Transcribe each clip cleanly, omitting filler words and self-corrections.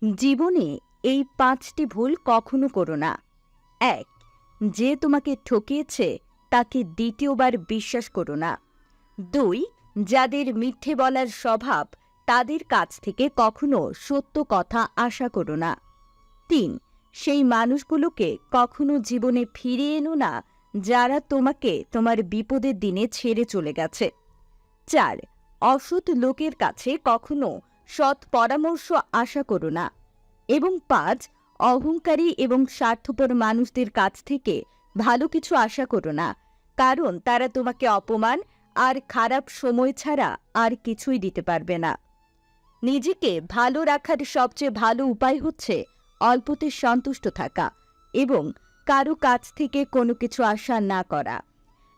জীবনে এই ৫টি ভুল কখনো করো না। ১. যে তোমাকে ঠকিয়েছে তাকে দ্বিতীয়বার বিশ্বাস করো না। ২. যাদের মিথ্যে বলার স্বভাব তাদের কাছ থেকে কখনো সত্য কথা আশা করো না। ৩. সেই মানুষগুলোকে কখনো জীবনে ফিরিয়ে এনো না যারা তোমাকে তোমার বিপদের দিনে ছেড়ে চলে গেছে। ৪. অসৎ লোকের কাছে কখনো সৎ পরামর্শ আশা করো না। এবং ৫. অহংকারী এবং স্বার্থপর মানুষদের কাছ থেকে ভালো কিছু আশা করো না, কারণ তারা তোমাকে অপমান আর খারাপ সময় ছাড়া আর কিছুই দিতে পারবে না। নিজেকে ভালো রাখার সবচেয়ে ভালো উপায় হচ্ছে অল্পতে সন্তুষ্ট থাকা এবং কারো কাছ থেকে কোনো কিছু আশা না করা।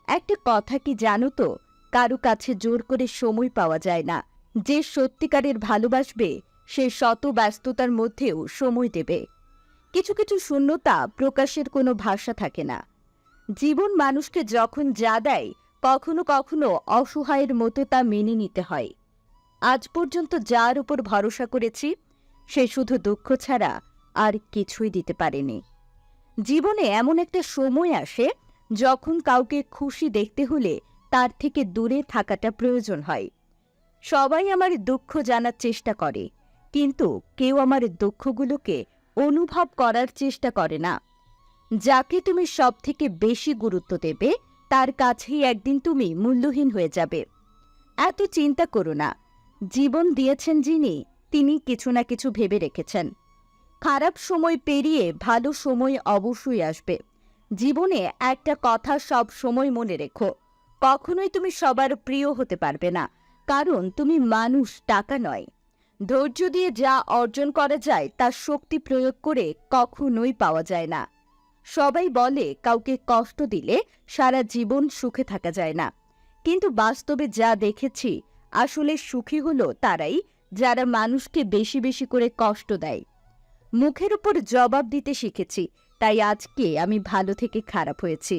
একটা কথা কি জানো তো, কারো কাছে জোর করে সময় পাওয়া যায় না। যে সত্যিকারের ভালোবাসবে সে শত ব্যস্ততার মধ্যেও সময় দেবে। কিছু কিছু শূন্যতা প্রকাশের কোনো ভাষা থাকে না। জীবন মানুষকে যখন যা দেয় কখনো কখনো অসহায়ের মতো তা মেনে নিতে হয়। আজ পর্যন্ত যার উপর ভরসা করেছি সে শুধু দুঃখ ছাড়া আর কিছুই দিতে পারেনি। জীবনে এমন একটা সময় আসে যখন কাউকে খুশি দেখতে হলে তার থেকে দূরে থাকাটা প্রয়োজন হয়। সবাই আমার দুঃখ জানার চেষ্টা করে, কিন্তু কেউ আমার দুঃখগুলোকে অনুভব করার চেষ্টা করে না। যাকে তুমি সবথেকে বেশি গুরুত্ব দেবে তার কাছেই একদিন তুমি মূল্যহীন হয়ে যাবে। এত চিন্তা করো না। জীবন দিয়েছেন যিনি, তিনি কিছু না কিছু ভেবে রেখেছেন। খারাপ সময় পেরিয়ে ভালো সময় অবশ্যই আসবে। জীবনে একটা কথা সব সময় মনে রেখো, কখনোই তুমি সবার প্রিয় হতে পারবে না, কারণ তুমি মানুষ, টাকা নয়। ধৈর্য দিয়ে যা অর্জন করা যায় তার শক্তি প্রয়োগ করে কখনোই পাওয়া যায় না। সবাই বলে কাউকে কষ্ট দিলে সারা জীবন সুখে থাকা যায় না, কিন্তু বাস্তবে যা দেখেছি, আসলে সুখী হলো তারাই যারা মানুষকে বেশি বেশি করে কষ্ট দেয়। মুখের উপর জবাব দিতে শিখেছি, তাই আজকে আমি ভালো থেকে খারাপ হয়েছি।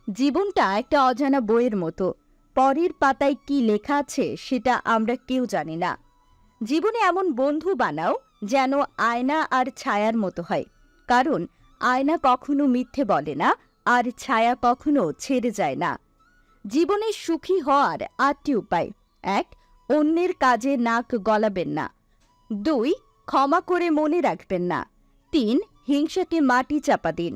জীবনটা একটা অজানা বইয়ের মতো, পরের পাতায় কি লেখা আছে সেটা আমরা কেউ জানি না। জীবনে এমন বন্ধু বানাও যেন আয়না আর ছায়ার মতো হয়, কারণ আয়না কখনো মিথ্যে বলে না আর ছায়া কখনো ছেড়ে যায় না। জীবনে সুখী হওয়ার ৮টি উপায়। ১. অন্যের কাজে নাক গলাবেন না। ২. ক্ষমা করে মনে রাখবেন না। ৩. হিংসাকে মাটি চাপা দিন।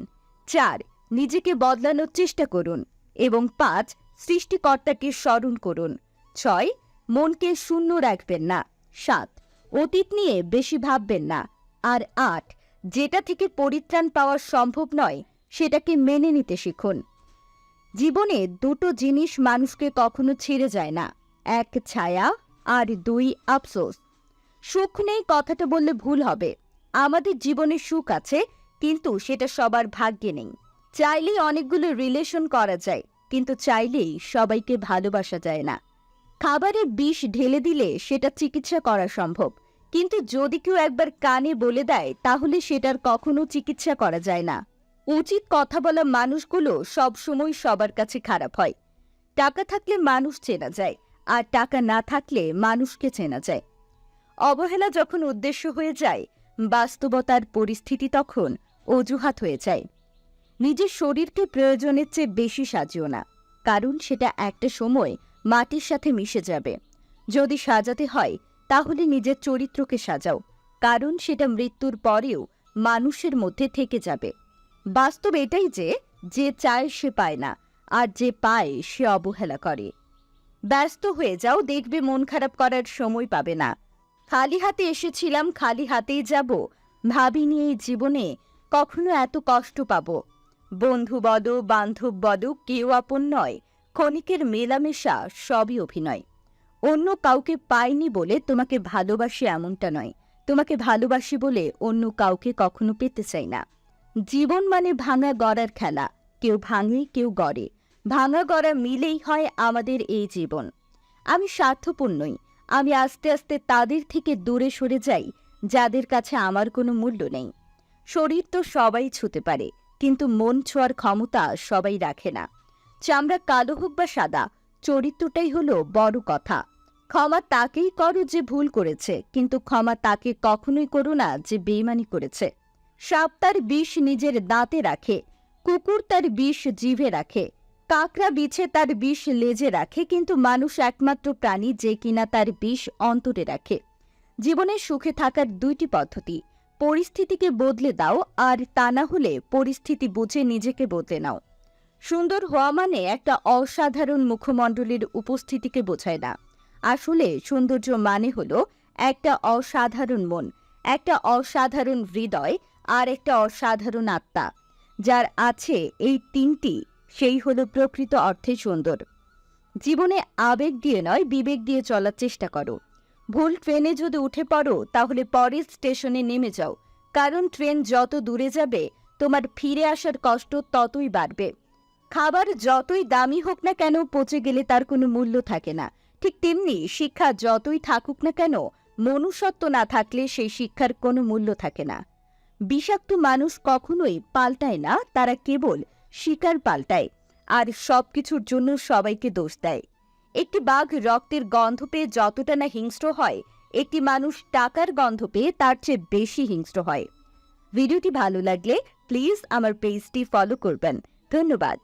৪. নিজেকে বদলানোর চেষ্টা করুন। এবং ৫. সৃষ্টিকর্তাকে স্মরণ করুন। ৬. মনকে শূন্য রাখবেন না। ৭. অতীত নিয়ে বেশি ভাববেন না। আর ৮. যেটা থেকে পরিত্রাণ পাওয়া সম্ভব নয় সেটাকে মেনে নিতে শিখুন। জীবনে দুটো জিনিস মানুষকে কখনো ছেড়ে যায় না, ১ ছায়া আর ২ আফসোস। সুখ নেই কথাটা বললে ভুল হবে। আমাদের জীবনে সুখ আছে, কিন্তু সেটা সবার ভাগ্যে নেই। চাইলেই অনেকগুলো রিলেশন করা যায়, কিন্তু চাইলেই সবাইকে ভালোবাসা যায় না। খাবারে বিষ ঢেলে দিলে সেটা চিকিৎসা করা সম্ভব, কিন্তু যদি কেউ একবার কানে বলে দেয় তাহলে সেটার কখনো চিকিৎসা করা যায় না। উচিত কথা বলা মানুষগুলো সবসময় সবার কাছে খারাপ হয়। টাকা থাকলে মানুষ চেনা যায়, আর টাকা না থাকলে মানুষকে চেনা যায়। অবহেলা যখন উদ্দেশ্য হয়ে যায়, বাস্তবতার পরিস্থিতি তখন অজুহাত হয়ে যায়। নিজের শরীরকে প্রয়োজনের চেয়ে বেশি সাজিও না, কারণ সেটা একটা সময় মাটির সাথে মিশে যাবে। যদি সাজাতে হয় তাহলে নিজের চরিত্রকে সাজাও, কারণ সেটা মৃত্যুর পরেও মানুষের মধ্যে থেকে যাবে। বাস্তব এটাই যে যে চায় সে পায় না, আর যে পায় সে অবহেলা করে। ব্যস্ত হয়ে যাও, দেখবে মন খারাপ করার সময় পাবে না। খালি হাতে এসেছিলাম, খালি হাতেই যাব, ভাবিনি এই জীবনে কখনো এত কষ্ট পাবো। বন্ধু বলো, বান্ধব বলো, কেউ আপন নয়, ক্ষণিকের মেলামেশা সবই অভিনয়। অন্য কাউকে পাইনি বলে তোমাকে ভালোবাসি এমনটা নয়, তোমাকে ভালোবাসি বলে অন্য কাউকে কখনো পেতে চাই না। জীবন মানে ভাঙা গড়ার খেলা, কেউ ভাঙে কেউ গড়ে, ভাঙা গড়া মিলেই হয় আমাদের এই জীবন। আমি স্বার্থপর নই, আমি আস্তে আস্তে তাদের থেকে দূরে সরে যাই যাদের কাছে আমার কোনো মূল্য নেই। শরীর তো সবাই ছুঁতে পারে, কিন্তু মন ছোঁয়ার ক্ষমতা সবাই রাখে না। চামড়া কালো হোক বা সাদা, চরিত্রটাই হলো বড় কথা। ক্ষমা তাকেই করো যে ভুল করেছে, কিন্তু ক্ষমা তাকে কখনোই করো না যে বেইমানি করেছে। সাপ তার বিষ নিজের দাঁতে রাখে, কুকুর তার বিষ জিভে রাখে, কাকড়া বিছে তার বিষ লেজে রাখে, কিন্তু মানুষ একমাত্র প্রাণী যে কিনা তার বিষ অন্তরে রাখে। জীবনে সুখে থাকার দুইটি পদ্ধতি: পরিস্থিতিকে বদলে দাও, আর তা না হলে পরিস্থিতি বুঝে নিজেকে বদলে নাও। সুন্দর হওয়া মানে একটা অসাধারণ মুখমণ্ডলের উপস্থিতিকে বোঝায় না। আসলে সৌন্দর্য মানে হলো একটা অসাধারণ মন, একটা অসাধারণ হৃদয়, আর একটা অসাধারণ আত্মা। যার আছে এই তিনটি, সেই হলো প্রকৃত অর্থে সুন্দর। জীবনে আবেগ দিয়ে নয়, বিবেক দিয়ে চলার চেষ্টা করো। ভুল ট্রেনে যদি উঠে পড়ো, তাহলে পরের স্টেশনে নেমে যাও, কারণ ট্রেন যত দূরে যাবে তোমার ফিরে আসার কষ্ট ততই বাড়বে। খাবার যতই দামি হোক না কেন, পচে গেলে তার কোনো মূল্য থাকে না। ঠিক তেমনি শিক্ষা যতই থাকুক না কেন, মনুষ্যত্ব না থাকলে সেই শিক্ষার কোনো মূল্য থাকে না। বিষাক্ত মানুষ কখনোই পাল্টায় না, তারা কেবল শিকার পাল্টায়, আর সবকিছুর জন্য সবাইকে দোষ দেয়। একটি বাঘ রক্তের গন্ধ পেয়ে যতটা না হিংস্র হয়, একটি মানুষ টাকার গন্ধ পেয়ে তার চেয়ে বেশি হিংস্র হয়। ভিডিওটি ভালো লাগলে প্লিজ আমার পেজটি ফলো করবেন। ধন্যবাদ।